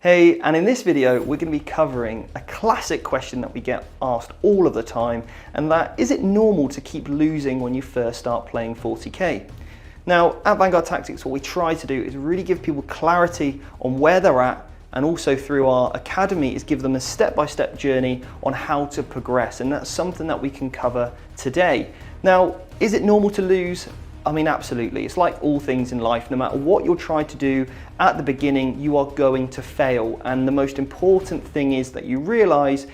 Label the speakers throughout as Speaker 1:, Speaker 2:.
Speaker 1: Hey, and in this video, we're going to be covering a classic question that we get asked all of the time, and that is it normal to keep losing when you first start playing 40k? Now, at Vanguard Tactics, what we try to do is really give people clarity on where they're at, and also through our academy is give them a step-by-step journey on how to progress, and that's something that we can cover today. Now, is it normal to lose? I mean, absolutely. It's like all things in life. No matter what you're trying to do at the beginning, you are going to fail. And the most important thing is that you realize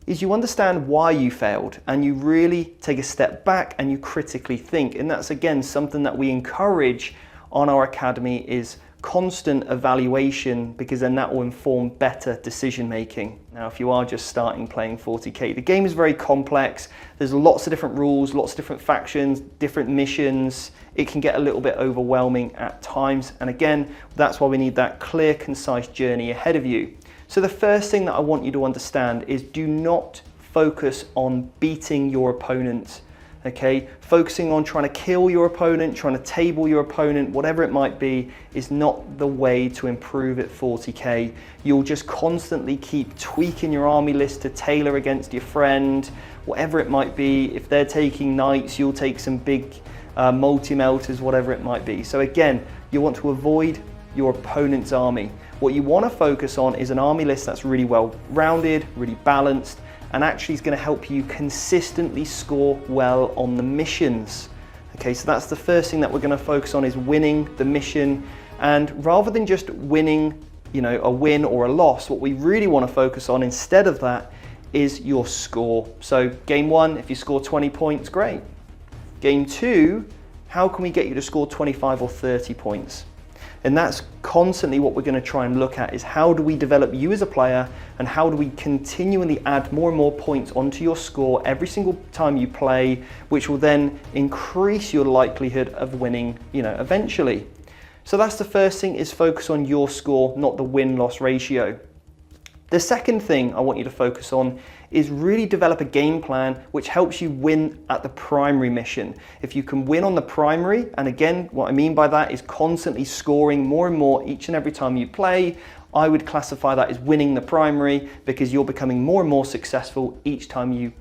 Speaker 1: is you understand why you failed and you really take a step back and you critically think. And that's, again, something that we encourage on our academy is constant evaluation, because then that will inform better decision making. Now, if you are just starting playing 40k, the game is very complex. There's lots of different rules, lots of different factions, different missions. It can get a little bit overwhelming at times. And again, that's why we need that clear, concise journey ahead of you. So the first thing that I want you to understand is do not focus on beating your opponent. Okay, focusing on trying to kill your opponent, trying to table your opponent, whatever it might be, is not the way to improve at 40k. You'll just constantly keep tweaking your army list to tailor against your friend, whatever it might be. If they're taking knights, you'll take some big multi-melters, whatever it might be. So again, you want to avoid your opponent's army. What you want to focus on is an army list that's really well rounded, really balanced, and actually is going to help you consistently score well on the missions. Okay, so that's the first thing that we're going to focus on, is winning the mission. And rather than just winning, a win or a loss, what we really want to focus on instead of that is your score. So game one, if you score 20 points, great. Game two, how can we get you to score 25 or 30 points? And that's constantly what we're going to try and look at, is how do we develop you as a player and how do we continually add more and more points onto your score every single time you play, which will then increase your likelihood of winning, eventually. So that's the first thing, is focus on your score, not the win-loss ratio. The second thing I want you to focus on is really develop a game plan which helps you win at the primary mission. If you can win on the primary, and again, what I mean by that is constantly scoring more and more each and every time you play, I would classify that as winning the primary, because you're becoming more and more successful each time you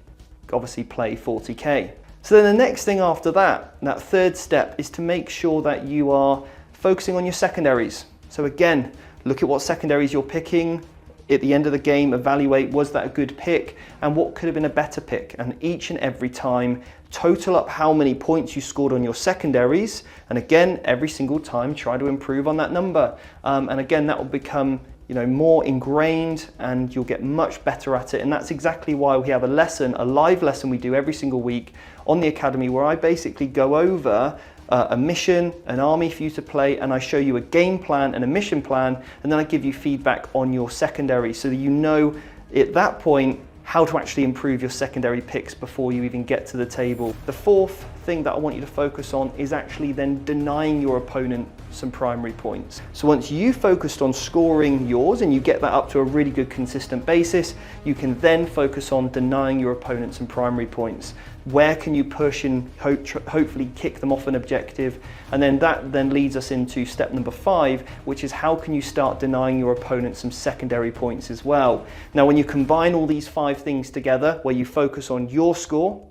Speaker 1: obviously play 40k. So then the next thing after that third step, is to make sure that you are focusing on your secondaries. So again, look at what secondaries you're picking. At the end of the game, evaluate, was that a good pick and what could have been a better pick? And each and every time, total up how many points you scored on your secondaries. And again, every single time, try to improve on that number. And again, that will become more ingrained and you'll get much better at it. And that's exactly why we have a live lesson we do every single week on the academy, where I basically go over a mission, an army for you to play, and I show you a game plan and a mission plan, and then I give you feedback on your secondary, so that you know at that point how to actually improve your secondary picks before you even get to the table. The fourth thing that I want you to focus on is actually then denying your opponent some primary points. So once you focused on scoring yours and you get that up to a really good consistent basis, you can then focus on denying your opponent some primary points. Where can you push and hopefully kick them off an objective? And then that then leads us into step number 5, which is how can you start denying your opponent some secondary points as well. Now, when you combine all these 5 things together, where you focus on your score,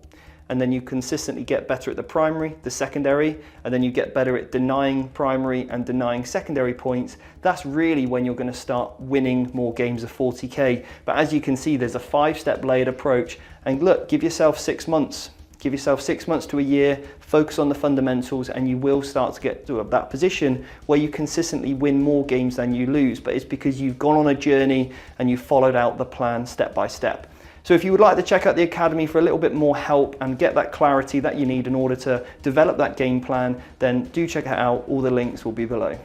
Speaker 1: and then you consistently get better at the primary, the secondary, and then you get better at denying primary and denying secondary points, that's really when you're going to start winning more games of 40k. But as you can see, there's a 5-step layered approach. And look, give yourself 6 months. Give yourself 6 months to a year, focus on the fundamentals, and you will start to get to that position where you consistently win more games than you lose. But it's because you've gone on a journey and you've followed out the plan step by step. So if you would like to check out the academy for a little bit more help and get that clarity that you need in order to develop that game plan, then do check it out. All the links will be below.